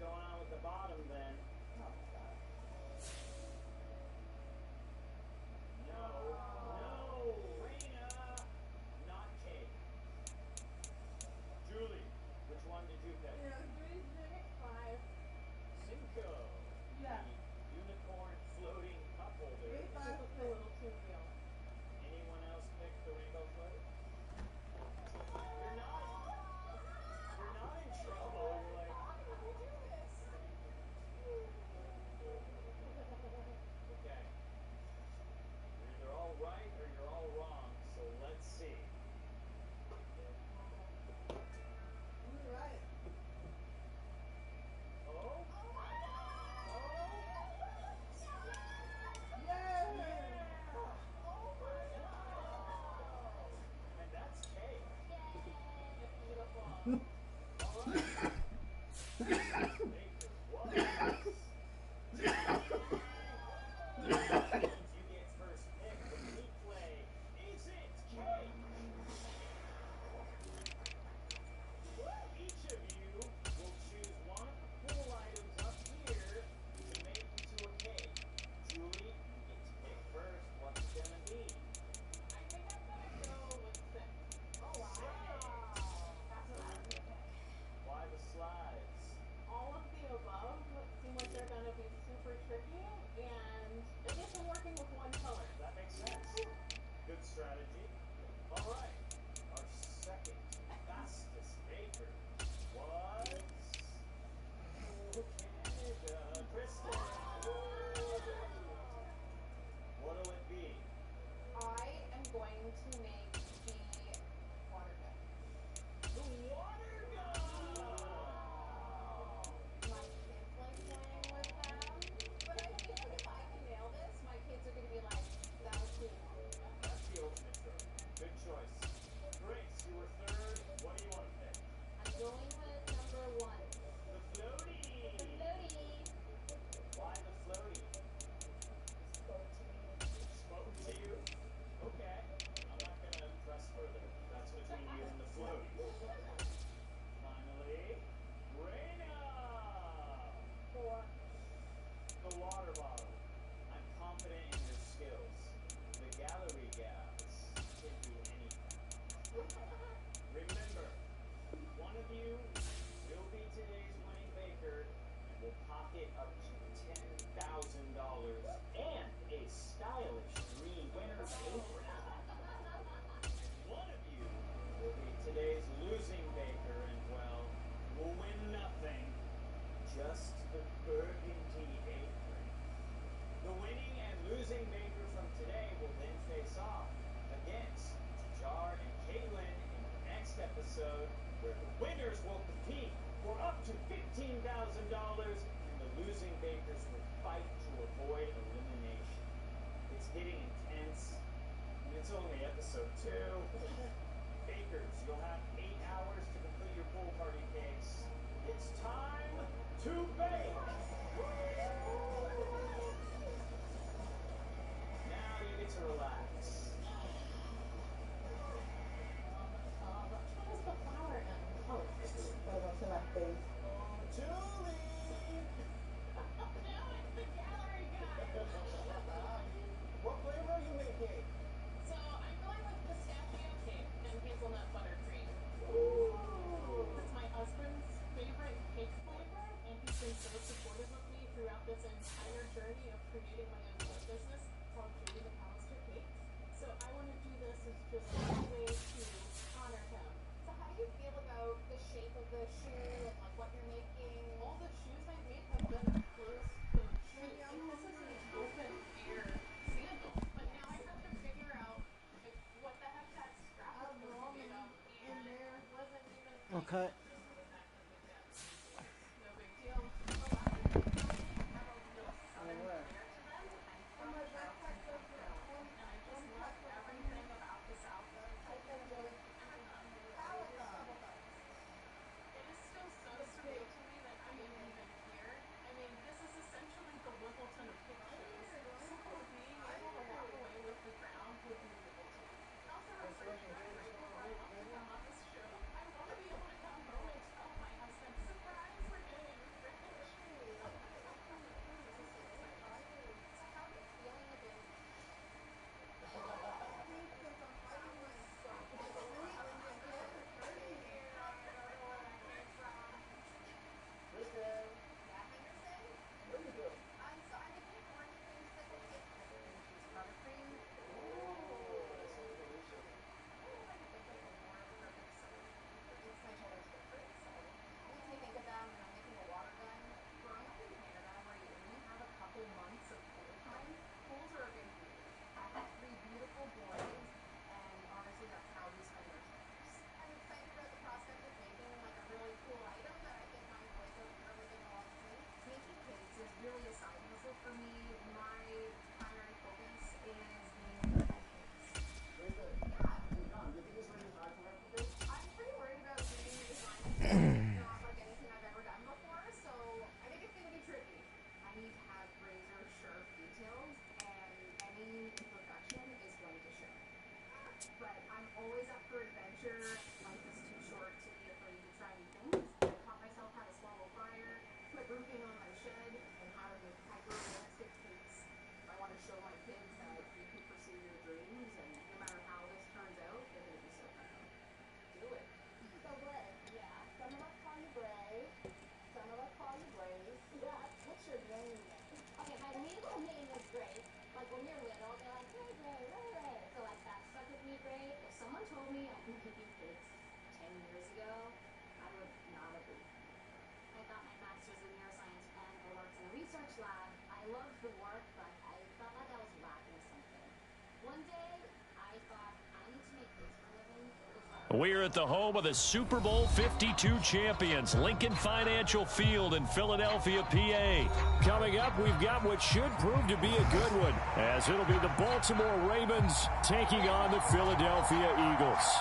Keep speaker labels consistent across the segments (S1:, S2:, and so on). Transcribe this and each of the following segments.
S1: going on with the bottom then? No, Raina, not cake. Julie, which one did you pick?
S2: Five.
S1: Cinco.
S2: Yeah.
S1: The unicorn floating cup holder.
S2: Five looks a little too real.
S1: Anyone else pick the rainbow float? You're not in trouble. You're like,
S2: How did we do this?
S1: okay. You're either all right or you're all wrong, so let's see.
S2: You're right.
S1: Oh?
S2: Yeah.
S1: And that's cake.
S2: Beautiful.
S1: All right. Baker was. Means you get first pick. The replay. Is it cake? Each of you will choose one of the pool items up here to make into a cake. Julie, you get to pick first. What's it gonna be?
S2: I think I'm gonna go with six. Oh wow. That's what I'm gonna pick.
S1: Why the slides?
S2: All of the above seem like they're gonna be super tricky, and I guess I'm working with one color.
S1: That makes sense. Good strategy. All right. Our second fastest baker was Canada. Kristen. What'll it be?
S2: I am going to make the water gun.
S1: The water gun!
S2: My kids like playing with them, but I feel like if I can nail this, my kids are going to be like, that was cool.
S1: That's the ultimate trophy. Good choice. Grace, you were third. What do you want to pick?
S2: I'm going with number one.
S1: The floaty.
S2: The floaty.
S1: Why the floaty?
S2: Spoke to me.
S1: Spoke to you? Okay. I'm not going to press further. That's between you and the floaty. Finally, Raina.
S2: Four.
S1: The water bottle. I'm confident in your skills. The gallery gals can do anything. Remember, one of you will be today's winning baker and will pocket up to $10,000 and a stylish green winner's apron. One of you will be today's losing baker and, well, will win nothing, just the burgundy apron. The winning and losing baker from today will then face off against Jar and Caitlin in the next episode, where the winners will compete for up to $15,000 and the losing bakers will fight to avoid elimination. It's getting intense, and it's only episode 2. Bakers, you'll have 8 hours to complete your pool party cakes. It's time to bake! Now you get to relax.
S2: What is the flower in? Oh, go to my face.
S1: Julie!
S2: Now it's the gallery guy.
S1: What flavor are you making?
S2: So I'm going with pistachio cake and hazelnut buttercream.
S1: Ooh.
S2: It's my husband's favorite cake flavor, and he's been so supportive of me throughout this entire journey of creating my own cake business called Julie McAllister Cakes. So I want to do this as just a way to honor him. So how do you feel about the shape of the shoe and like what you're making? All the shoes I made have been closed-toed shoes. Like, this is an open-air sandal, but now I have to figure out like what the heck that strap is supposed to be about, and there wasn't even.
S3: Okay.
S2: No big deal. The last time I have a real southern flair to them. I'm from Charleston, South Carolina, and I just love everything about the South. It is still so
S3: We're at the home of the Super Bowl 52 champions, Lincoln Financial Field in Philadelphia, PA.
S4: Coming up, we've got what should prove to be a good one, as it'll be the Baltimore Ravens taking on the Philadelphia Eagles.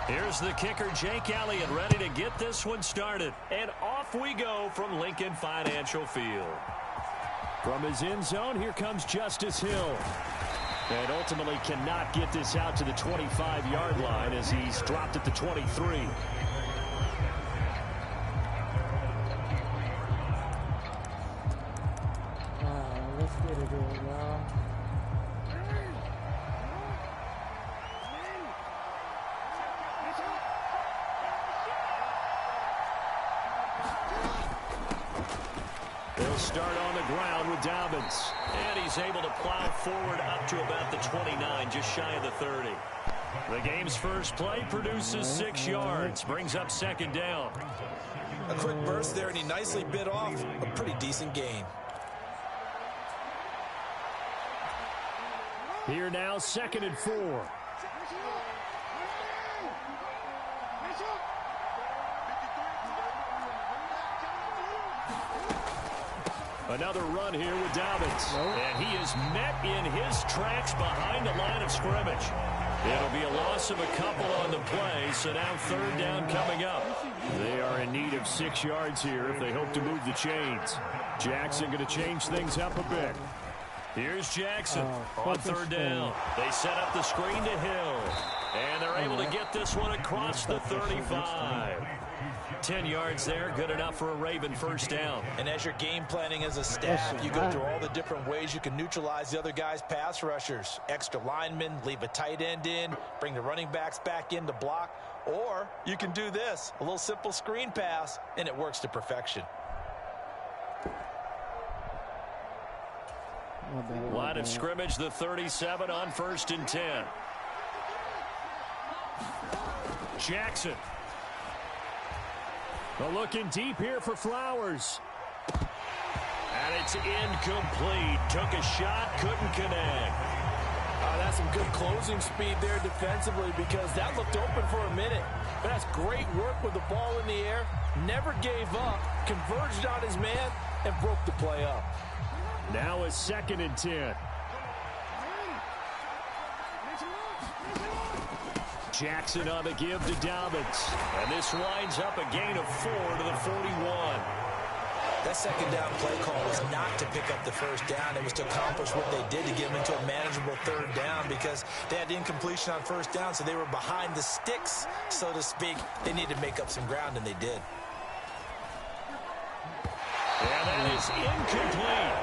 S3: Here's the kicker, Jake Elliott, ready to get this one started. And off we go from Lincoln Financial Field.
S4: From his end zone, here comes Justice Hill. And ultimately cannot get this out to the 25-yard line as he's dropped at the 23.
S5: Let's get it in, y'all.
S4: They'll start on the ground with Dobbins.
S3: And he's able to plow forward up to about the 29, just shy of the 30. The game's first play produces 6 yards, brings up second down.
S6: A quick burst there, and he nicely bit off a pretty decent gain.
S4: Here now, 2nd and 4. Another run here with Dobbins.
S3: And he is met in his tracks behind the line of scrimmage. It'll be a loss of a couple on the play, so now 3rd down coming up.
S4: They are in need of 6 yards here if they hope to move the chains. Jackson going to change things up a bit.
S3: Here's Jackson on 3rd down. They set up the screen to Hill. And they're able to get this one across the 35. 10 yards there, good enough for a Raven first down.
S6: And as you're game planning as a staff, you go through all the different ways you can neutralize the other guy's pass rushers. Extra linemen, leave a tight end in, bring the running backs back in to block. Or you can do this, a little simple screen pass, and it works to perfection.
S3: Line of scrimmage, the 37 on 1st and 10.
S4: Jackson. Looking deep here for Flowers.
S3: And it's incomplete. Took a shot, couldn't connect.
S7: That's some good closing speed there defensively, because that looked open for a minute. But that's great work with the ball in the air. Never gave up, converged on his man, and broke the play up.
S4: Now a 2nd and 10. Jackson on the give to Dobbins.
S3: And this winds up a gain of 4 to the 41.
S6: That 2nd down play call was not to pick up the 1st down. It was to accomplish what they did to get them into a manageable 3rd down, because they had incompletion on 1st down, so they were behind the sticks, so to speak. They needed to make up some ground, and they did.
S3: And that is incomplete.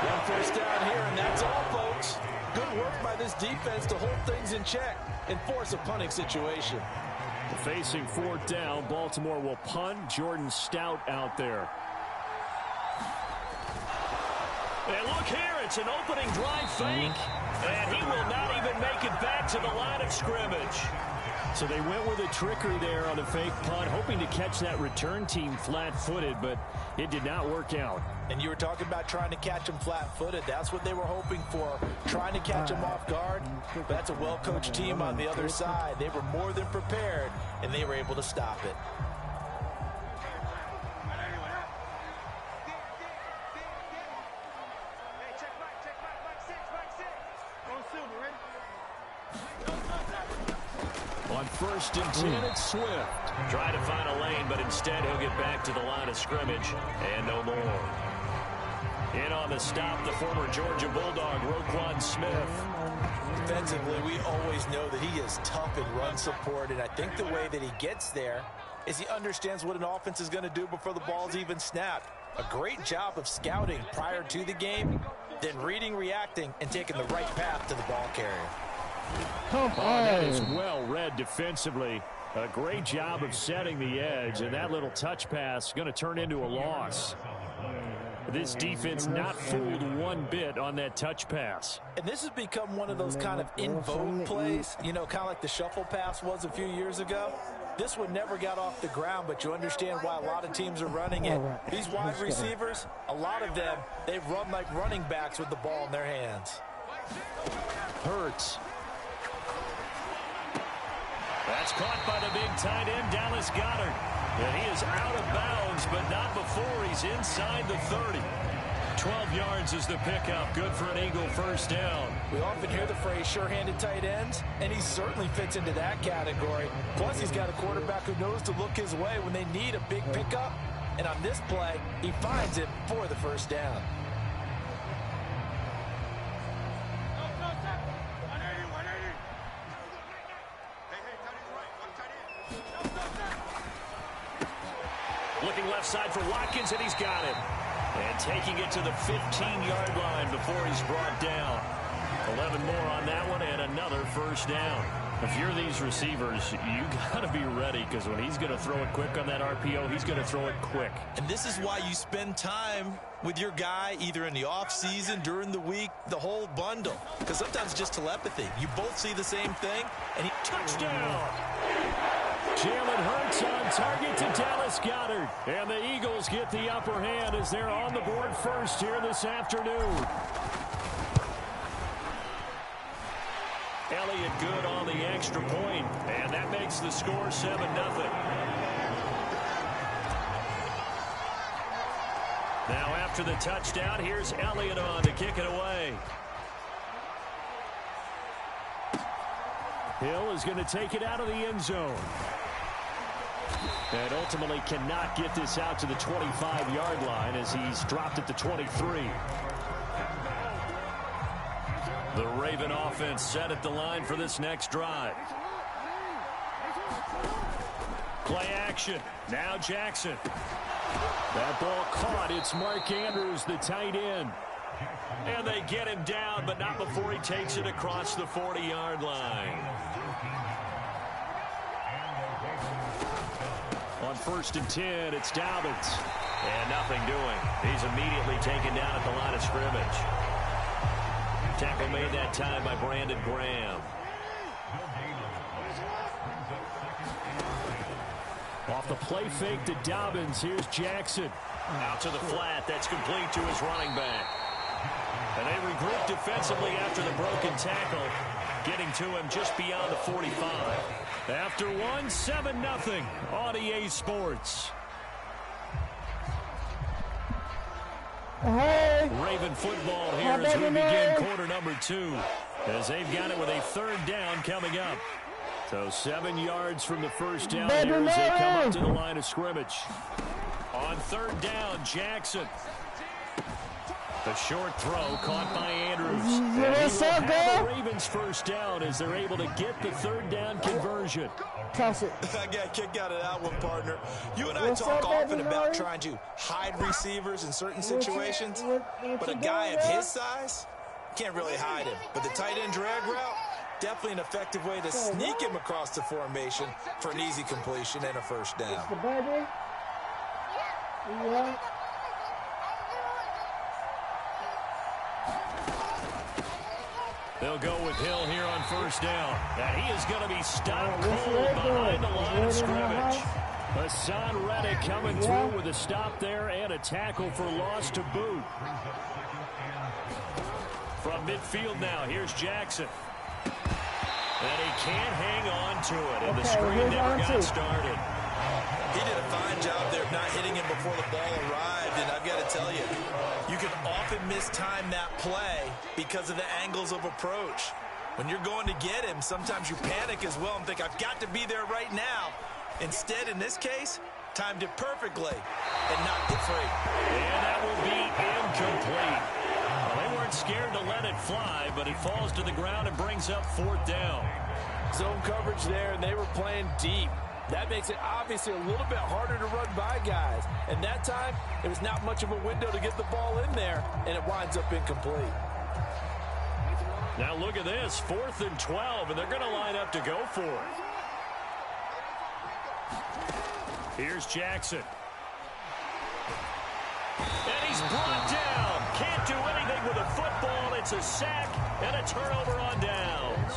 S7: 1 first down here, and that's all, folks. Good work by this defense to hold things in check and force a punting situation.
S4: Facing 4th down, Baltimore will punt. Jordan Stout out there.
S3: And look here, it's an opening drive fake. And he will not even make it back to the line of scrimmage.
S4: So they went with a trickery there on the fake punt, hoping to catch that return team flat-footed, but it did not work out.
S6: And you were talking about trying to catch them flat-footed. That's what they were hoping for, trying to catch them off guard. But that's a well-coached team on the other side. They were more than prepared, and they were able to stop it.
S4: On 1st and 10, it's Swift.
S3: Try to find a lane, but instead he'll get back to the line of scrimmage and no more. In on the stop, the former Georgia Bulldog, Roquan Smith.
S6: Defensively, we always know that he is tough in run support, and I think the way that he gets there is he understands what an offense is going to do before the ball's even snapped. A great job of scouting prior to the game, then reading, reacting, and taking the right path to the ball carrier.
S5: Come on.
S4: That is well read defensively. A great job of setting the edge, and that little touch pass going to turn into a loss. This defense not fooled one bit on that touch pass.
S7: And this has become one of those kind of in vogue plays, you know, kind of like the shuffle pass was a few years ago. This one never got off the ground, but you understand why a lot of teams are running it. These wide receivers, a lot of them, they run like running backs with the ball in their hands.
S4: Hurts. That's caught by the big tight end, Dallas Goedert. And he is out of bounds, but not before he's inside the 30. 12 yards is the pickup. Good for an Eagle first down.
S7: We often hear the phrase sure-handed tight ends, and he certainly fits into that category. Plus, he's got a quarterback who knows to look his way when they need a big pickup. And on this play, he finds it for the first down.
S3: Looking left side for Watkins, and he's got it. And taking it to the 15-yard line before he's brought down. 11 more on that one, and another first down. If you're these receivers, you got to be ready, because when he's going to throw it quick on that RPO, he's going to throw it quick.
S6: And this is why you spend time with your guy either in the offseason, during the week, the whole bundle. Because sometimes it's just telepathy. You both see the same thing, and he
S4: touchdown. Jalen Hurts on target to Dallas Goedert. And the Eagles get the upper hand as they're on the board first here this afternoon. Elliott good on the extra point, and that makes the score 7-0. Now after the touchdown, here's Elliott on to kick it away. Hill is going to take it out of the end zone. And ultimately cannot get this out to the 25-yard line as he's dropped at the 23. The Raven offense set at the line for this next drive. Play action. Now Jackson. That ball caught. It's Mark Andrews, the tight end. And they get him down, but not before he takes it across the 40-yard line. On 1st and 10, it's Dobbins.
S3: And nothing doing. He's immediately taken down at the line of scrimmage. Tackle made that time by Brandon Graham.
S4: Off the play fake to Dobbins. Here's Jackson.
S3: Out to the flat. That's complete to his running back. And they regroup defensively after the broken tackle, getting to him just beyond the 45.
S4: After one, 7-0 on EA Sports.
S5: Hey.
S4: Raven football here as we begin quarter number 2, as they've got it with a 3rd down coming up. So 7 yards from the first down here as they come up to the line of scrimmage. On 3rd down, Jackson. The short throw caught by Andrews. And he will have the Ravens first down as they're able to get the 3rd down conversion.
S5: Toss it.
S6: I got a kick out of that one, partner. You and I talk often about trying to hide receivers in certain situations, but a guy of his size can't really hide him. But the tight end drag route, definitely an effective way to sneak him across the formation for an easy completion and a first down.
S5: Yeah.
S4: They'll go with Hill here on 1st down. And he is going to be stopped cold behind the line of scrimmage. Hassan Reddick coming through with a stop there and a tackle for loss to boot. From midfield now, here's Jackson. And he can't hang on to it, and the screen never got started.
S6: He did a fine job there of not hitting him before the ball arrived, and I've got to tell you, you can often mistime that play because of the angles of approach. When you're going to get him, sometimes you panic as well and think, I've got to be there right now. Instead, in this case, timed it perfectly and knocked it free.
S4: And that will be incomplete. Well, they weren't scared to let it fly, but it falls to the ground and brings up 4th down.
S7: Zone coverage there, and they were playing deep. That makes it obviously a little bit harder to run by guys. And that time, it was not much of a window to get the ball in there, and it winds up incomplete.
S3: Now look at this, 4th and 12, and they're going to line up to go for it. Here's Jackson. And he's brought down. Can't do anything with a football. It's a sack and a turnover on downs.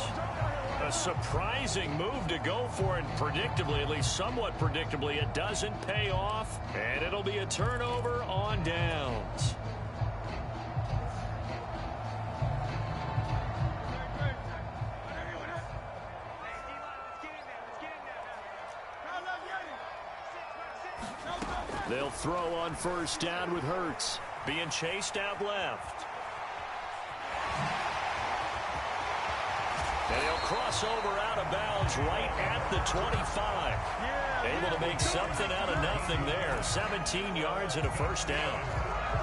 S3: A surprising move to go for it, predictably, at least somewhat predictably. It doesn't pay off, and it'll be a turnover on downs. They'll throw on 1st down with Hurts. Being chased out left. And he'll cross over out of bounds right at the 25. Able to make something out of nothing there. 17 yards and a 1st down.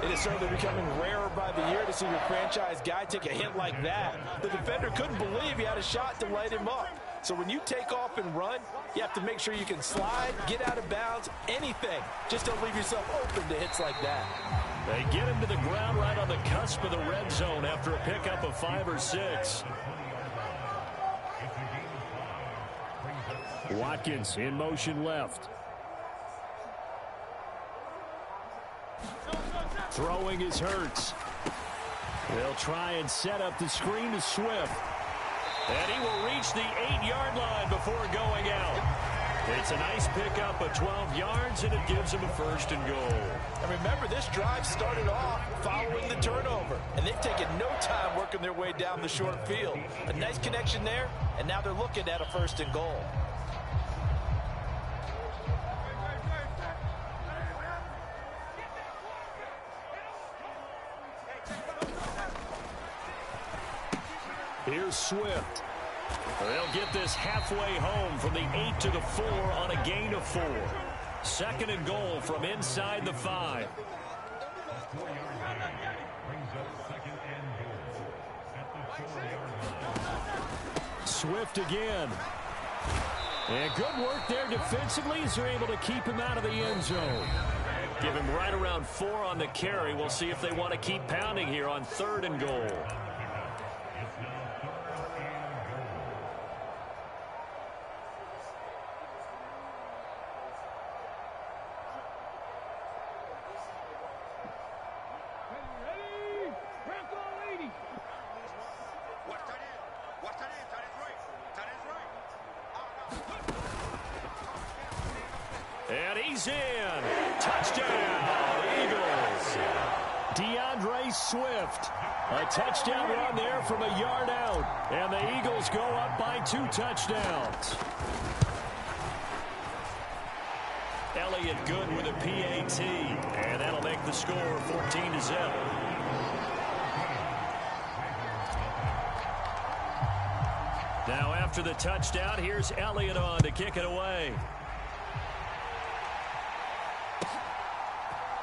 S7: It is certainly becoming rarer by the year to see your franchise guy take a hit like that. The defender couldn't believe he had a shot to light him up. So when you take off and run, you have to make sure you can slide, get out of bounds, anything. Just don't leave yourself open to hits like that.
S3: They get him to the ground right on the cusp of the red zone after a pickup of 5 or 6. Watkins in motion left. Throwing is Hurts. They'll try and set up the screen to Swift. And he will reach the 8-yard line before going out. It's a nice pickup of 12 yards, and it gives him a 1st and goal.
S7: And remember, this drive started off following the turnover, and they've taken no time working their way down the short field. A nice connection there, and now they're looking at a 1st and goal.
S3: Here's Swift. They'll get this halfway home from the 8 to the 4 on a gain of 4. 2nd and goal from inside the 5. Swift again. And good work there defensively as they're able to keep him out of the end zone. Give him right around 4 on the carry. We'll see if they want to keep pounding here on 3rd and goal. And he's in. Touchdown, Eagles. DeAndre Swift. A touchdown run there from a yard out. And the Eagles go up by 2 touchdowns. Elliott good with a PAT. And that'll make the score 14-0. Now after the touchdown, here's Elliott on to kick it away.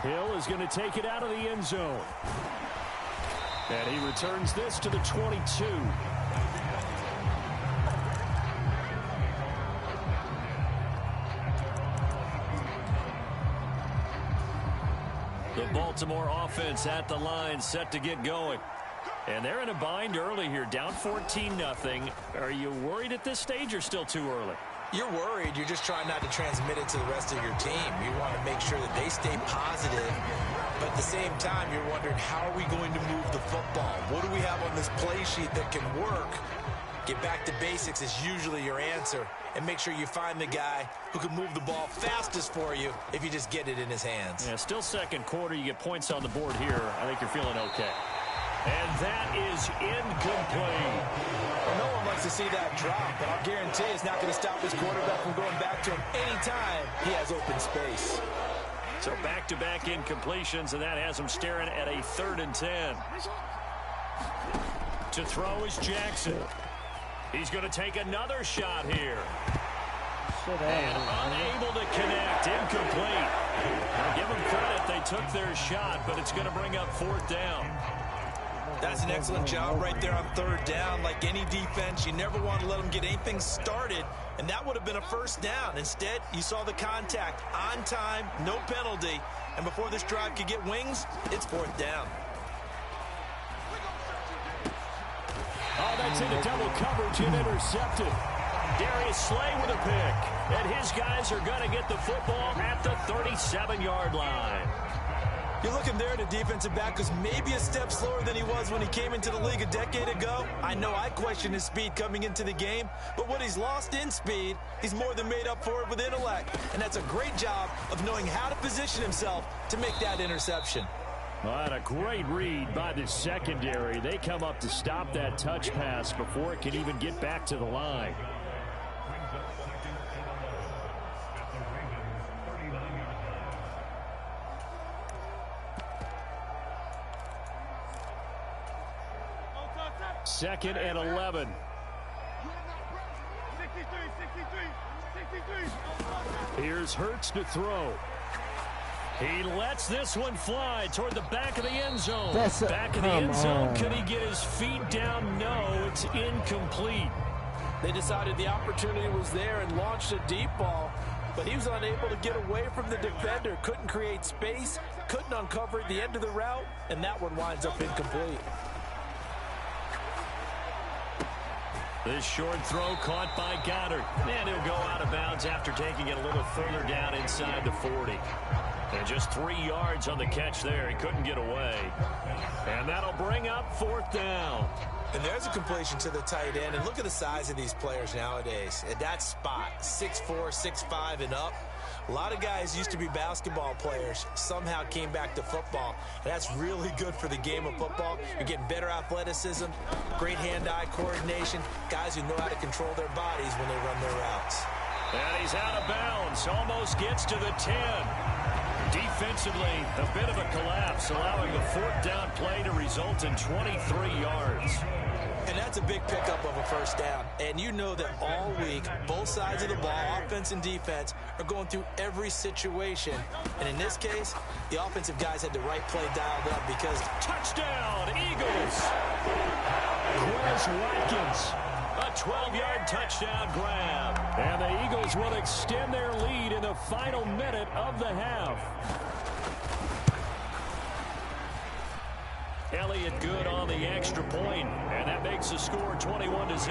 S3: Hill is going to take it out of the end zone. And he returns this to the 22. The Baltimore offense at the line, set to get going. And they're in a bind early here, down 14-0. Are you worried at this stage or still too early?
S6: You're worried. You're just trying not to transmit it to the rest of your team. You want to make sure that they stay positive. But at the same time, you're wondering, how are we going to move the football? What do we have on this play sheet that can work? Get back to basics is usually your answer. And make sure you find the guy who can move the ball fastest for you if you just get it in his hands.
S3: Yeah, still 2nd quarter. You get points on the board here. I think you're feeling okay. And that is incomplete.
S7: Well, no one likes to see that drop, but I'll guarantee it's not going to stop his quarterback from going back to him anytime he has open space.
S3: So back-to-back incompletions, and that has him staring at a 3rd and 10. To throw is Jackson. He's going to take another shot here. And unable to connect. Incomplete. Now give them credit. They took their shot, but it's going to bring up 4th down.
S6: That's an excellent job right there on 3rd down. Like any defense, you never want to let them get anything started, and that would have been a 1st down. Instead, you saw the contact on time, no penalty, and before this drive could get wings, it's 4th down.
S3: Oh, gets into double coverage and intercepted. Darius Slay with a pick. And his guys are going to get the football at the 37-yard line.
S6: You're looking there at a defensive back who's maybe a step slower than he was when he came into the league a decade ago. I know I questioned his speed coming into the game, but what he's lost in speed, he's more than made up for it with intellect. And that's a great job of knowing how to position himself to make that interception.
S3: Well, and a great read by the secondary. They come up to stop that touch pass before it can even get back to the line. Second and 11. Here's Hurts to throw. He lets this one fly toward the back of the end zone. Back of the end zone. Could he get his feet down? No, it's incomplete.
S7: They decided the opportunity was there and launched a deep ball, but he was unable to get away from the defender. Couldn't create space, couldn't uncover the end of the route, and that one winds up incomplete.
S3: This short throw caught by Goddard. And he'll go out of bounds after taking it a little further down inside the 40. And just 3 yards on the catch there. He couldn't get away. And that'll bring up fourth down.
S6: And there's a completion to the tight end. And look at the size of these players nowadays. At that spot, 6'4", 6'5", and up. A lot of guys used to be basketball players, somehow came back to football. And that's really good for the game of football. You're getting better athleticism, great hand-eye coordination, guys who know how to control their bodies when they run their routes.
S3: And he's out of bounds, almost gets to the 10. Defensively, a bit of a collapse, allowing the fourth down play to result in 23 yards.
S6: And that's a big pickup of a first down. And you know that all week, both sides of the ball, offense and defense, are going through every situation. And in this case, the offensive guys had the right play dialed up because...
S3: Touchdown, Eagles! Quez Watkins, a 12-yard touchdown grab. And the Eagles will extend their lead in the final minute of the half. Elliott good on the extra point, and that makes the score 21-0.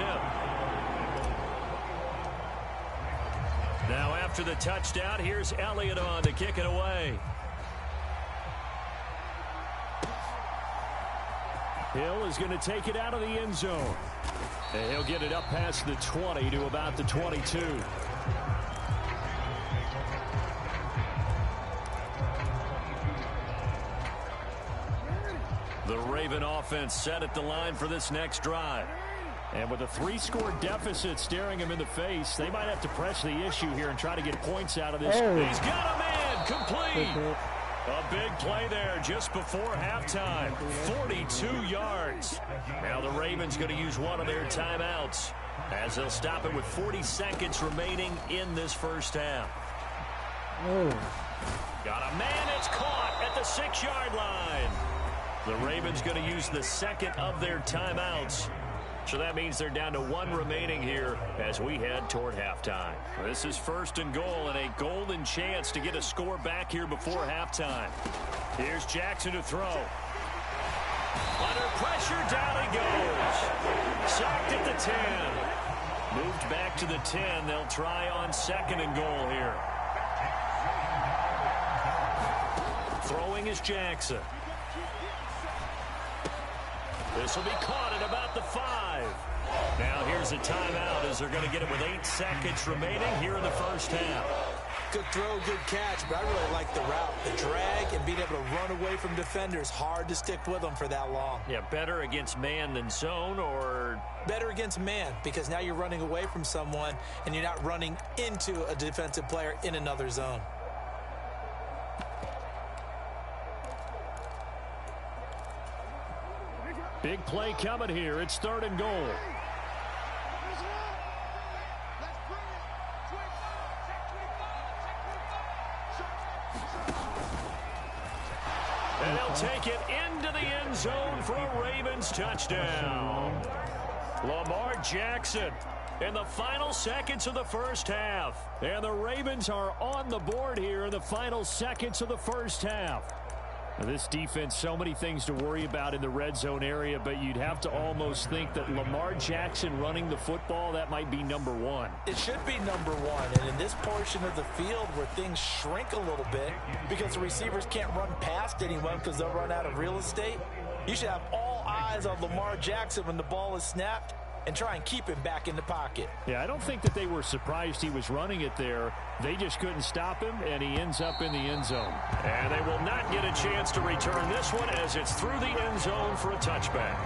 S3: Now after the touchdown, here's Elliott on to kick it away. Hill is going to take it out of the end zone. And he'll get it up past the 20 to about the 22. The Raven offense set at the line for this next drive. And with a 3-score deficit staring him in the face, they might have to press the issue here and try to get points out of this. Oh. He's got a man complete. A big play there just before halftime. 42 yards. Now the Ravens going to use one of their timeouts as they'll stop it with 40 seconds remaining in this first half.
S5: Oh.
S3: Got a man that's caught at the 6-yard line. The Ravens going to use the second of their timeouts. So that means they're down to one remaining here as we head toward halftime. This is first and goal and a golden chance to get a score back here before halftime. Here's Jackson to throw. Under pressure, down he goes. Sacked at the 10. Moved back to the 10. They'll try on second and goal here. Throwing is Jackson. This will be caught at about the 5. Now here's a timeout as they're going to get it with 8 seconds remaining here in the first half.
S6: Good throw, good catch, but I really like the route. The drag and being able to run away from defenders. Hard to stick with them for that long.
S3: Yeah, better against man than zone, or...
S6: Better against man, because now you're running away from someone and you're not running into a defensive player in another zone.
S3: Big play coming here. It's third and goal. And they'll take it into the end zone for a Ravens touchdown. Lamar Jackson in the final seconds of the first half. And the Ravens are on the board here in the final seconds of the first half. This defense, so many things to worry about in the red zone area, but you'd have to almost think that Lamar Jackson running the football, that might be number one.
S6: It should be number one, and in this portion of the field where things shrink a little bit because the receivers can't run past anyone because they'll run out of real estate, you should have all eyes on Lamar Jackson when the ball is snapped and try and keep him back in the pocket.
S3: Yeah, I don't think that they were surprised he was running it there. They just couldn't stop him, and he ends up in the end zone.
S4: And they will not get a chance to return this one as it's through the end zone for a touchback.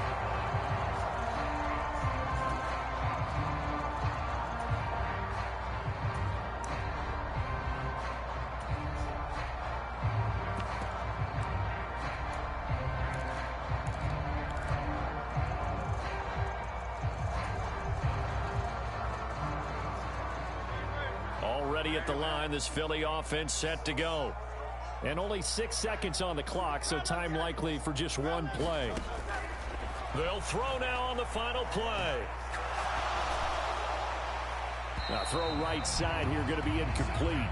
S3: Already at the line, this Philly offense set to go. And only 6 seconds on the clock, so time likely for just one play.
S4: They'll throw now on the final play.
S3: Now throw right side here, going to be incomplete.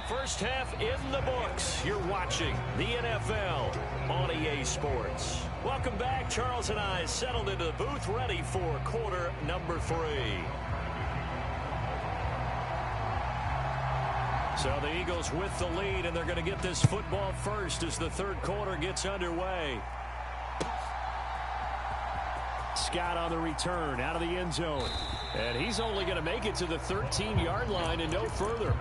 S4: First half in the books. You're watching the NFL on EA Sports. Welcome back. Charles and I settled into the booth, ready for quarter number 3. So the Eagles with the lead, and they're going to get this football first as the third quarter gets underway.
S3: Scott on the return out of the end zone. And he's only going to make it to the 13-yard line and no further.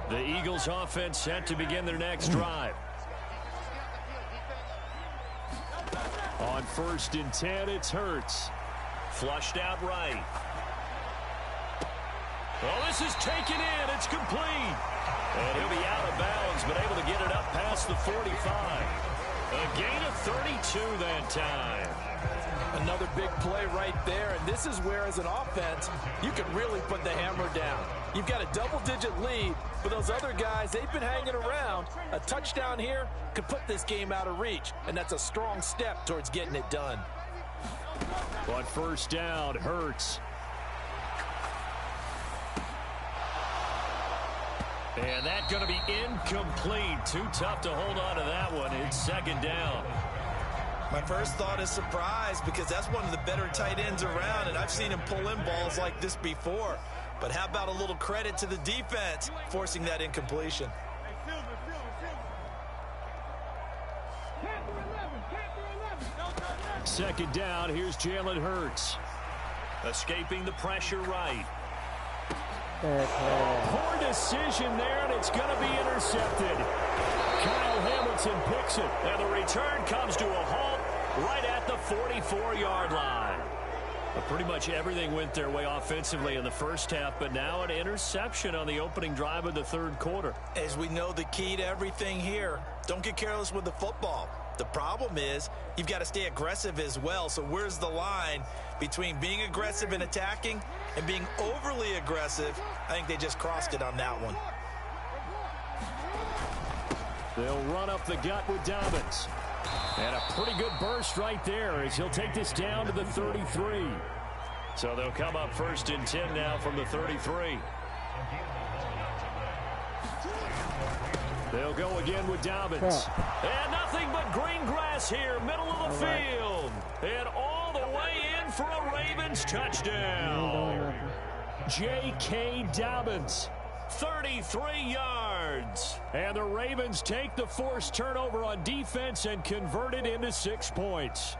S4: The Eagles offense set to begin their next drive.
S3: On 1st and 10, it's Hurts.
S4: Flushed out right. Well, this is taken in. It's complete. And he'll be out of bounds, but able to get it up past the 45. A gain of 32 that time.
S6: Another big play right there, and this is where, as an offense, you can really put the hammer down. You've got a double-digit lead, but those other guys, they've been hanging around. A touchdown here could put this game out of reach, and that's a strong step towards getting it done.
S3: On 1st down, Hurts.
S4: And that's going to be incomplete. Too tough to hold on to that one. It's 2nd down.
S6: My first thought is surprise, because that's one of the better tight ends around, and I've seen him pull in balls like this before. But how about a little credit to the defense forcing that incompletion?
S3: Second down, here's Jalen Hurts.
S4: Escaping the pressure right.
S3: Poor decision there, and it's going to be intercepted. Kyle Hamilton picks it.
S4: And the return comes to a halt right at the 44-yard line.
S3: Pretty much everything went their way offensively in the first half, but now an interception on the opening drive of the third quarter.
S6: As we know, the key to everything here, don't get careless with the football. The problem is you've got to stay aggressive as well. So where's the line between being aggressive and attacking and being overly aggressive? I think they just crossed it on that one.
S3: They'll run up the gut with Dobbins. And a pretty good burst right there as he'll take this down to the 33.
S4: So they'll come up 1st and 10 now from the 33.
S3: They'll go again with Dobbins.
S4: And nothing but green grass here, middle of the field. And all the way in for a Ravens touchdown.
S3: J.K. Dobbins.
S4: 33 yards.
S3: And the Ravens take the forced turnover on defense and convert it into 6 points.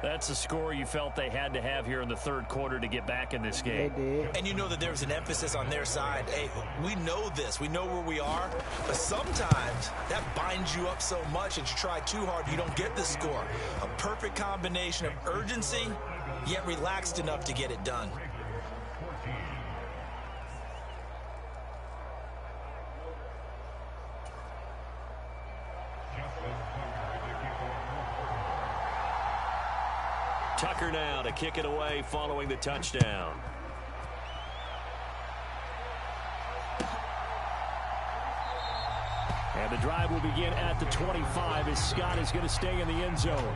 S4: That's a score you felt they had to have here in the third quarter to get back in this game.
S5: They did.
S6: And you know that there was an emphasis on their side. Hey, we know this. We know where we are. But sometimes that binds you up so much that you try too hard, you don't get the score. A perfect combination of urgency, yet relaxed enough to get it done.
S3: Tucker now to kick it away following the touchdown. And the drive will begin at the 25 as Scott is going to stay in the end zone.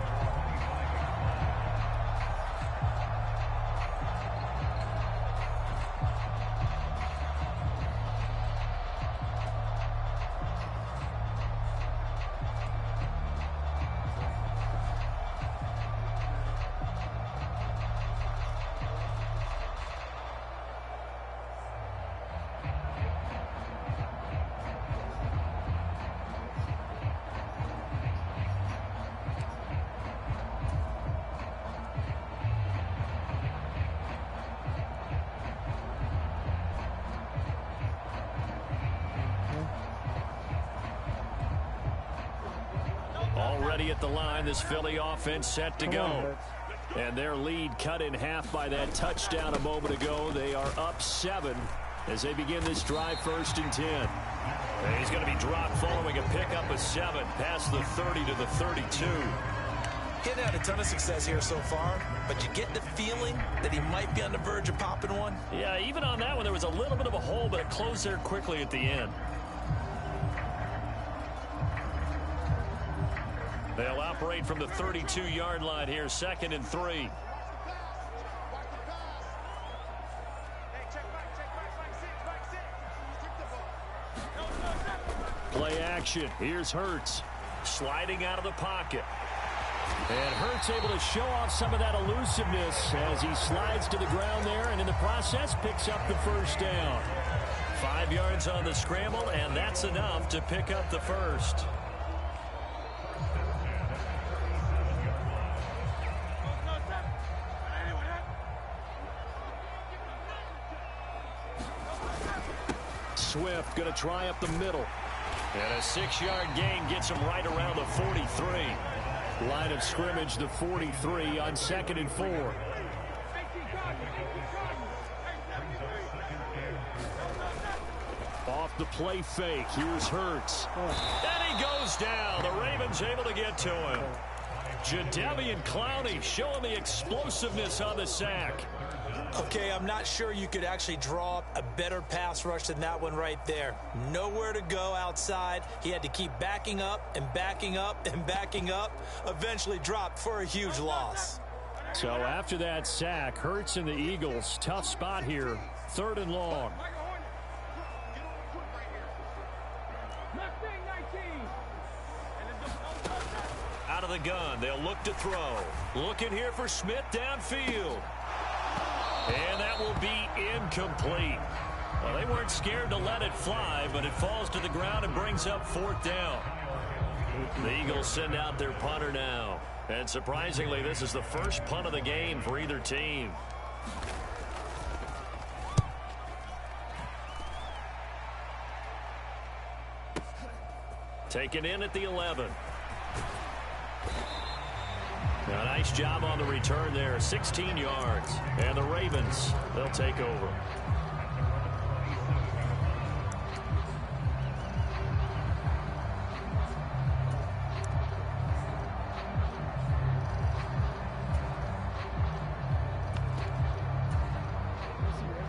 S3: Already at the line, this Philly offense set to go. And their lead cut in half by that touchdown a moment ago. They are up 7 as they begin this drive 1st and 10. And he's going to be dropped following a pickup of 7 past the 30 to the 32.
S6: He hasn't had a ton of success here so far, but you get the feeling that he might be on the verge of popping one.
S3: Yeah, even on that one, there was a little bit of a hole, but it closed there quickly at the end. They'll operate from the 32-yard line here, 2nd and 3. Play action. Here's Hurts sliding out of the pocket. And Hurts able to show off some of that elusiveness as he slides to the ground there, and in the process picks up the 1st down. 5 yards on the scramble, and that's enough to pick up the 1st. Swift going to try up the middle. And a 6-yard gain gets him right around the 43. Line of scrimmage, the 43 on 2nd and 4. Off the play fake. Here's Hurts. And he goes down. The Ravens able to get to him. Jadeveon Clowney showing the explosiveness on the sack.
S6: Okay, I'm not sure you could actually draw up a better pass rush than that one right there. Nowhere to go outside. He had to keep backing up and backing up and backing up. Eventually dropped for a huge loss.
S3: So after that sack, Hurts and the Eagles, tough spot here. 3rd and long. Out of the gun, they'll look to throw. Looking here for Smith downfield. And that will be incomplete. Well, they weren't scared to let it fly, but it falls to the ground and brings up 4th down. The Eagles send out their punter now. And surprisingly, this is the first punt of the game for either team. Taken in at the 11. A nice job on the return there, 16 yards. And the Ravens, they'll take over.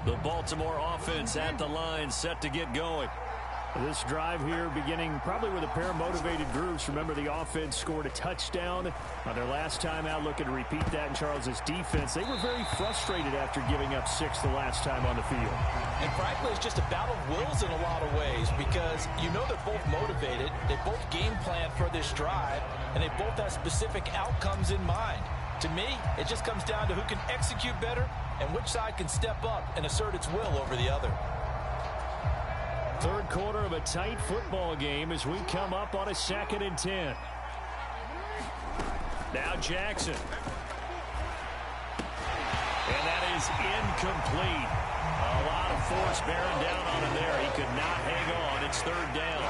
S3: The Baltimore offense at the line, set to get going. This drive here beginning probably with a pair of motivated groups. Remember, the offense scored a touchdown on their last time out, looking to repeat that in Charles's defense. They were very frustrated after giving up 6 the last time on the field.
S6: And frankly, it's just a battle of wills in a lot of ways because you know they're both motivated. They both game plan for this drive, and they both have specific outcomes in mind. To me, it just comes down to who can execute better and which side can step up and assert its will over the other.
S3: 3rd quarter of a tight football game as we come up on a 2nd and 10. Now Jackson. And that is incomplete. A lot of force bearing down on him there. He could not hang on. It's 3rd down.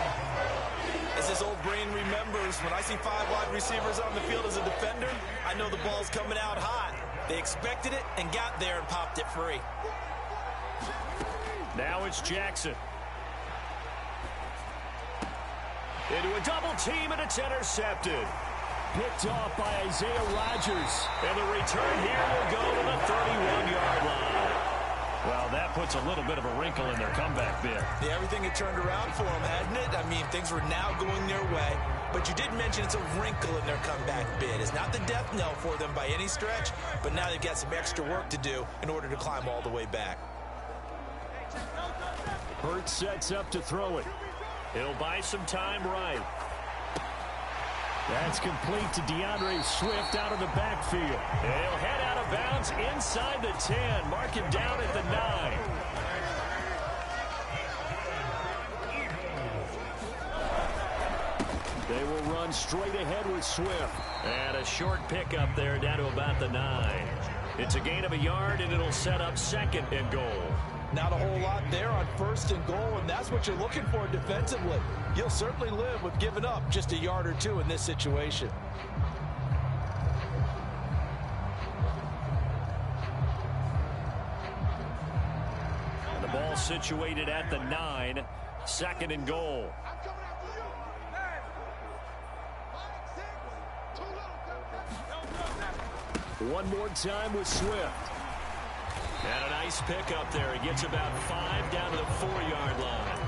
S6: As his old brain remembers, when I see 5 wide receivers on the field as a defender, I know the ball's coming out hot. They expected it and got there and popped it free.
S3: Now it's Jackson. Into a double team, and it's intercepted. picked off by Isaiah Rodgers. And the return here will go to the 31-yard line. Well, that puts a little bit of a wrinkle in their comeback bid.
S6: Yeah, everything had turned around for them, hadn't it? I mean, things were now going their way. But you did mention it's a wrinkle in their comeback bid. It's not the death knell for them by any stretch, but now they've got some extra work to do in order to climb all the way back.
S3: Hurts sets up to throw it. He'll buy some time right. That's complete to DeAndre Swift out of the backfield. He'll head out of bounds inside the 10. Mark him down at the 9. They will run straight ahead with Swift. And a short pickup there down to about the 9. It's a gain of a yard, and it'll set up 2nd and goal.
S6: Not a whole lot there on 1st and goal, and that's what you're looking for defensively. You'll certainly live with giving up just a yard or two in this situation.
S3: The ball situated at the 9, 2nd and goal. One more time with Swift. And a nice pickup there. He gets about 5 down to the 4-yard line.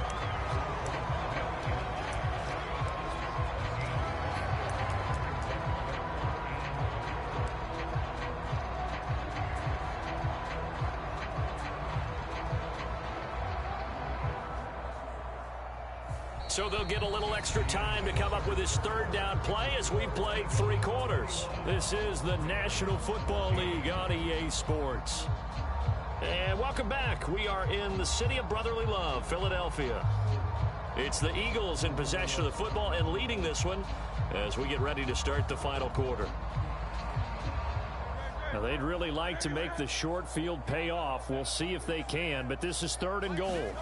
S3: So they'll get a little extra time to come up with his 3rd down play as we played 3 quarters. This is the National Football League on EA Sports. And welcome back. We are in the city of brotherly love, Philadelphia. It's the Eagles in possession of the football and leading this one as we get ready to start the final quarter. Now, they'd really like to make the short field pay off. We'll see if they can, but this is 3rd and goal.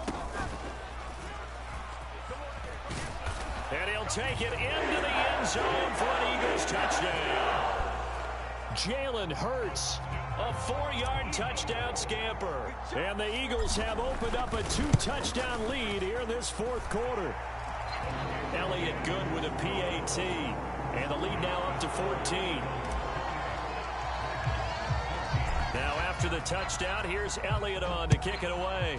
S3: And he'll take it into the end zone for an Eagles touchdown. Jalen Hurts, a 4-yard touchdown scamper. And the Eagles have opened up a 2-touchdown lead here in this 4th quarter. Elliott Good with a PAT. And the lead now up to 14. Now after the touchdown, here's Elliott on to kick it away.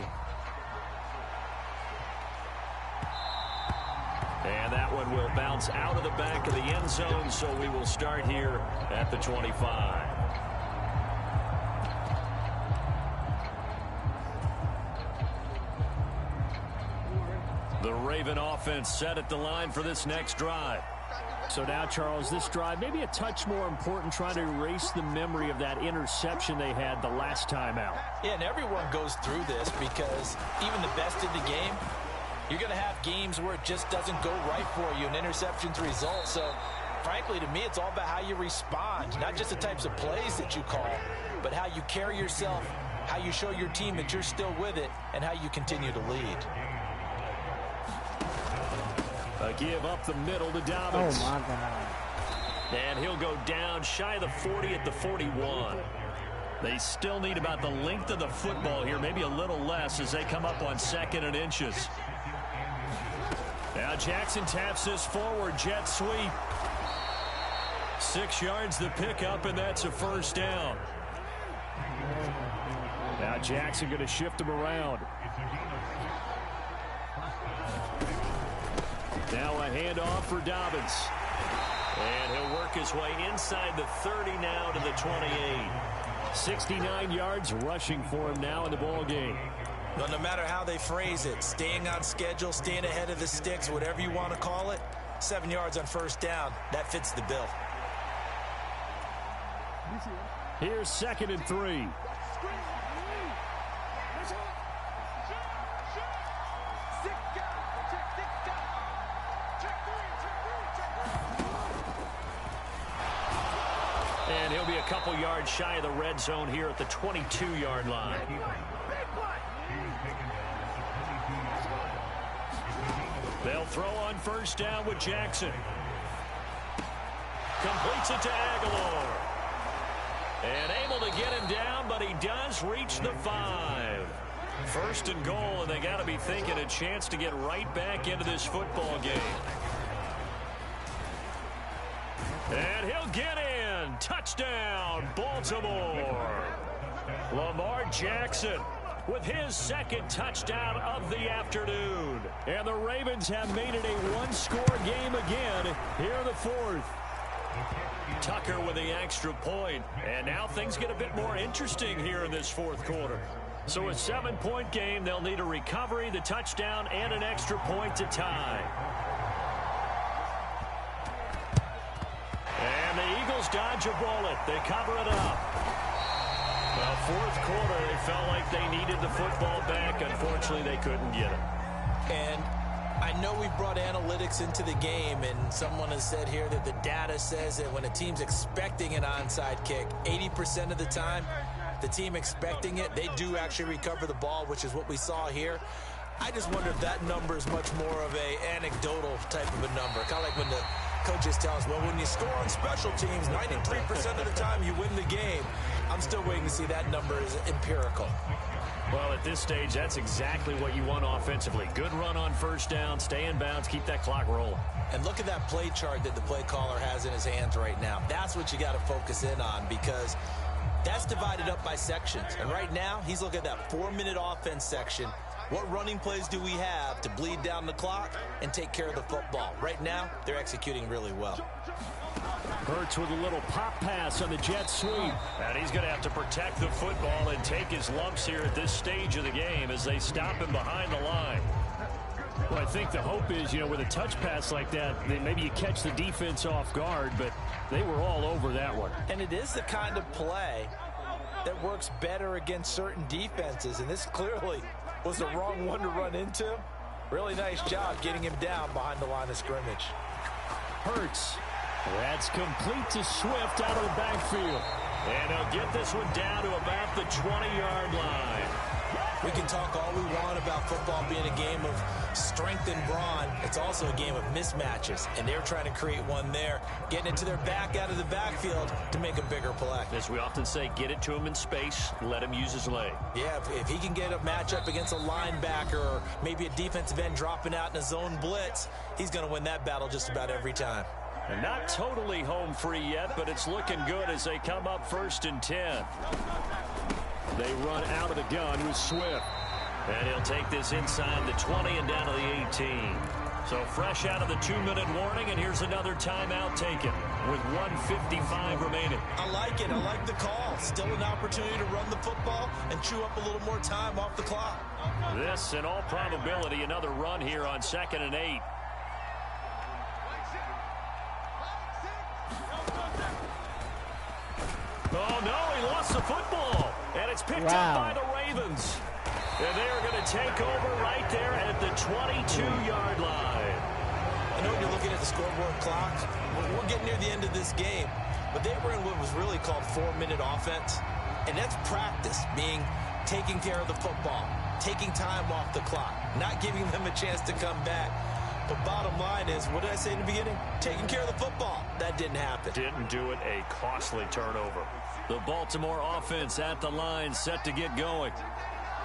S3: And that one will bounce out of the back of the end zone, so we will start here at the 25. The Raven offense set at the line for this next drive. So now, Charles, this drive maybe a touch more important, trying to erase the memory of that interception they had the last time out.
S6: Yeah, and everyone goes through this because even the best in the game, you're going to have games where it just doesn't go right for you, and interceptions result. So, frankly, to me, it's all about how you respond, not just the types of plays that you call, but how you carry yourself, how you show your team that you're still with it, and how you continue to lead.
S3: A give up the middle to Dobbins.
S5: Oh, my God.
S3: And he'll go down shy of the 40 at the 41. They still need about the length of the football here, maybe a little less as they come up on 2nd and inches. Now Jackson taps this forward jet sweep. 6 yards the pickup, and that's a 1st down. Now Jackson going to shift him around. Now a handoff for Dobbins. And he'll work his way inside the 30 now to the 28. 69 yards rushing for him now in the ball game.
S6: But no matter how they phrase it, staying on schedule, staying ahead of the sticks, whatever you want to call it, 7 yards on 1st down, that fits the bill.
S3: Here's 2nd and 3. And he'll be a couple yards shy of the red zone here at the 22-yard line. They'll throw on 1st down with Jackson. Completes it to Aguilar. And able to get him down, but he does reach the 5. 1st and goal, and they got to be thinking a chance to get right back into this football game. And he'll get in. Touchdown, Baltimore. Lamar Jackson with his second touchdown of the afternoon. And the Ravens have made it a one-score game again here in the fourth. Tucker with the extra point. And now things get a bit more interesting here in this fourth quarter. So a 7-point game, they'll need a recovery, the touchdown, and an extra point to tie. And the Eagles dodge a bullet. They cover it up. Well, fourth quarter, they felt like they needed the football back. Unfortunately, they couldn't get it.
S6: And I know we brought analytics into the game, and someone has said here that the data says that when a team's expecting an onside kick, 80% of the time, the team expecting it, they do actually recover the ball, which is what we saw here. I just wonder if that number is much more of a anecdotal type of a number. Kind of like when the coaches tell us, well, when you score on special teams, 93% of the time you win the game. I'm still waiting to see that number is empirical.
S3: Well, at this stage, that's exactly what you want offensively. Good run on first down, stay in bounds, keep that clock rolling.
S6: And look at that play chart that the play caller has in his hands right now. That's what you got to focus in on, because that's divided up by sections. And right now, he's looking at that 4-minute offense section. What running plays do we have to bleed down the clock and take care of the football? Right now, they're executing really well.
S3: Hurts with a little pop pass on the jet sweep. And he's going to have to protect the football and take his lumps here at this stage of the game as they stop him behind the line. Well, I think the hope is, with a touch pass like that, maybe you catch the defense off guard, but they were all over that one.
S6: And it is the kind of play that works better against certain defenses, and this clearly was the wrong one to run into. Really nice job getting him down behind the line of scrimmage.
S3: Hurts. That's complete to Swift out of the backfield. And he'll get this one down to about the 20-yard line.
S6: We can talk all we want about football being a game of strength and brawn. It's also a game of mismatches, and they're trying to create one there, getting it to their back out of the backfield to make a bigger play.
S3: As we often say, get it to him in space, let him use his leg.
S6: Yeah, if he can get a matchup against a linebacker or maybe a defensive end dropping out in a zone blitz, he's going to win that battle just about every time.
S3: And not totally home free yet, but it's looking good as they come up 1st and 10. They run out of the gun with Swift. And he'll take this inside the 20 and down to the 18. So fresh out of the 2-minute warning, and here's another timeout taken with 1:55 remaining.
S6: I like it. I like the call. Still an opportunity to run the football and chew up a little more time off the clock.
S3: This, in all probability, another run here on 2nd and 8. Oh, no, he lost the football. And it's picked up by the Ravens. And they are going to take over right there at the 22-yard line.
S6: I know when you're looking at the scoreboard clock, we're getting near the end of this game. But they were in what was really called 4-minute offense. And that's practice, being taking care of the football, taking time off the clock, not giving them a chance to come back. But bottom line is, what did I say in the beginning? Taking care of the football. That didn't happen.
S3: Didn't do it. A costly turnover. The Baltimore offense at the line, set to get going.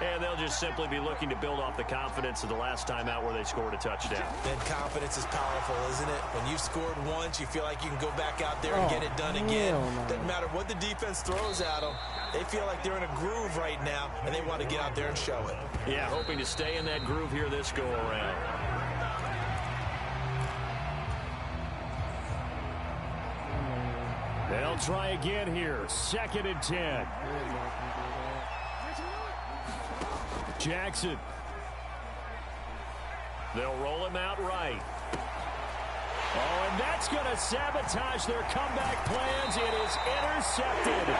S3: And they'll just simply be looking to build off the confidence of the last time out where they scored a touchdown.
S6: And confidence is powerful, isn't it? When you've scored once, you feel like you can go back out there and get it done again. Doesn't matter what the defense throws at them. They feel like they're in a groove right now, and they want to get out there and show it.
S3: Yeah, hoping to stay in that groove here this go-around. They'll try again here. 2nd and 10. Jackson. They'll roll him out right. Oh, and that's going to sabotage their comeback plans. It is intercepted.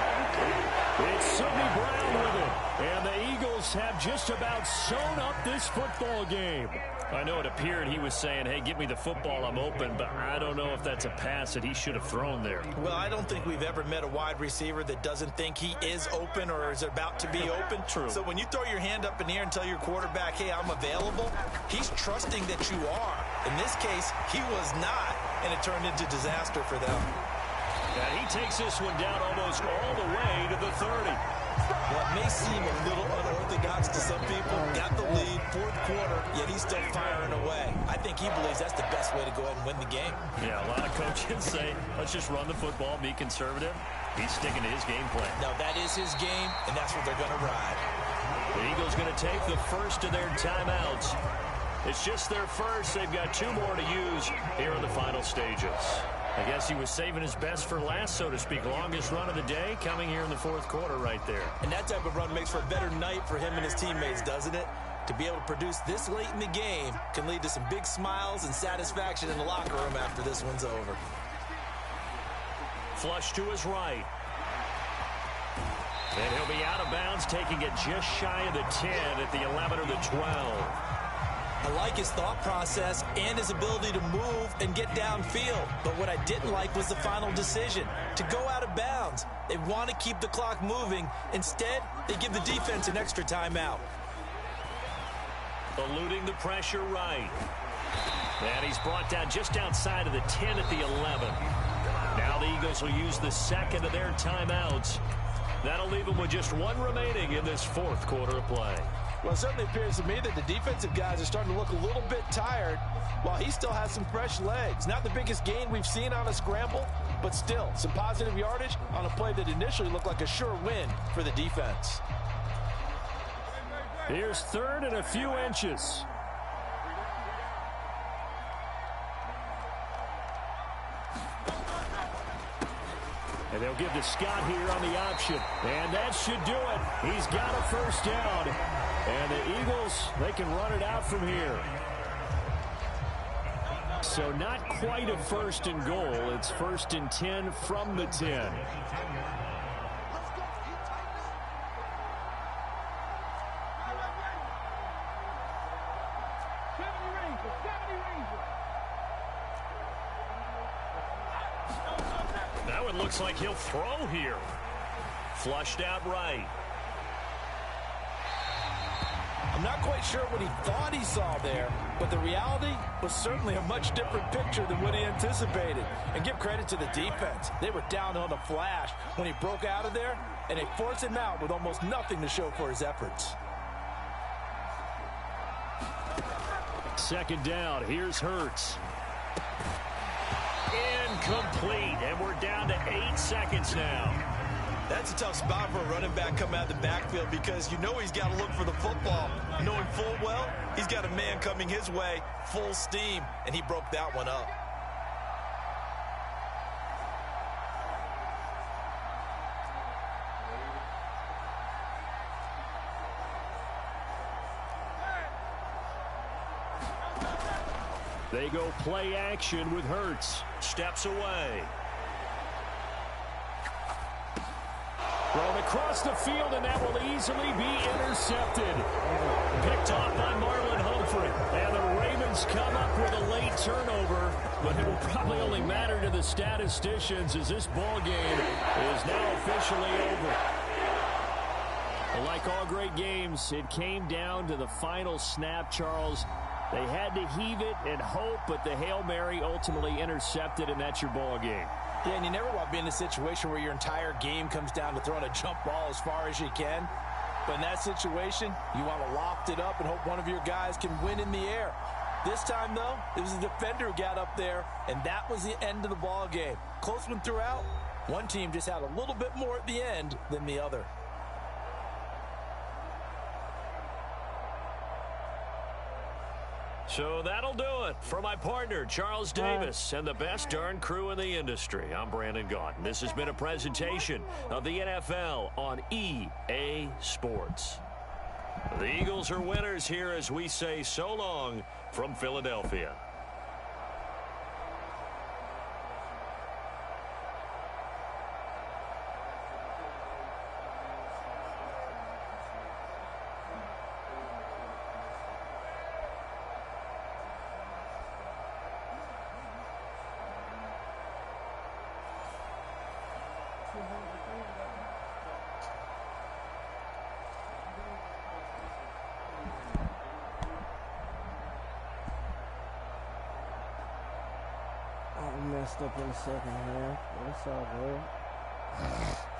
S3: It's Sidney Brown with it. And the Eagles have just about sewn up this football game. I know it appeared he was saying, hey, give me the football, I'm open, but I don't know if that's a pass that he should have thrown there.
S6: Well, I don't think we've ever met a wide receiver that doesn't think he is open or is about to be open.
S3: True.
S6: So when you throw your hand up in the air and tell your quarterback, hey, I'm available, he's trusting that you are. In this case, he was not, and it turned into disaster for them.
S3: And he takes this one down almost all the way to the 30.
S6: Well, it may seem a little unorthodox to some people. Got the lead, fourth quarter, yet he's still firing away. I think he believes that's the best way to go ahead and win the game.
S3: Yeah, a lot of coaches say, let's just run the football, be conservative. He's sticking to his game plan.
S6: No, that is his game, and that's what they're going to ride.
S3: The Eagles going to take the first of their timeouts. It's just their first. They've got 2 more to use here in the final stages. I guess he was saving his best for last, so to speak. Longest run of the day coming here in the fourth quarter right there.
S6: And that type of run makes for a better night for him and his teammates, doesn't it? To be able to produce this late in the game can lead to some big smiles and satisfaction in the locker room after this one's over.
S3: Flush to his right. And he'll be out of bounds, taking it just shy of the 10 at the 11 or the 12.
S6: I like his thought process and his ability to move and get downfield. But what I didn't like was the final decision, to go out of bounds. They want to keep the clock moving. Instead, they give the defense an extra timeout.
S3: Eluding the pressure right. And he's brought down just outside of the 10 at the 11. Now the Eagles will use the second of their timeouts. That'll leave them with just 1 remaining in this fourth quarter of play.
S6: Well, it certainly appears to me that the defensive guys are starting to look a little bit tired while he still has some fresh legs. Not the biggest gain we've seen on a scramble, but still some positive yardage on a play that initially looked like a sure win for the defense.
S3: Here's 3rd and a few inches. And they'll give to Scott here on the option. And that should do it. He's got a first down. And the Eagles, they can run it out from here. So not quite a 1st and goal. It's 1st and 10 from the 10. That one looks like he'll throw here. Flushed out right.
S6: I'm not quite sure what he thought he saw there, but the reality was certainly a much different picture than what he anticipated. And give credit to the defense. They were down on a flash when he broke out of there, and they forced him out with almost nothing to show for his efforts.
S3: 2nd down. Here's Hurts. Incomplete, and we're down to 8 seconds now.
S6: That's a tough spot for a running back coming out of the backfield because you know he's got to look for the football. Knowing full well, he's got a man coming his way, full steam, and he broke that one up.
S3: They go play action with Hurts. Steps away. Thrown across the field, and that will easily be intercepted. Picked off by Marlon Humphrey. And the Ravens come up with a late turnover, but it will probably only matter to the statisticians as this ball game is now officially over. Well, like all great games, it came down to the final snap, Charles. They had to heave it and hope, but the Hail Mary ultimately intercepted, and that's your ball game.
S6: Yeah, and you never want to be in a situation where your entire game comes down to throwing a jump ball as far as you can. But in that situation, you want to loft it up and hope one of your guys can win in the air. This time, though, it was the defender who got up there, and that was the end of the ball game. Close one throughout. One team just had a little bit more at the end than the other.
S3: So that'll do it for my partner, Charles Davis, and the best darn crew in the industry. I'm Brandon Gaudin. This has been a presentation of the NFL on EA Sports. The Eagles are winners here as we say so long from Philadelphia.
S5: I messed up in the second half, but it's all good.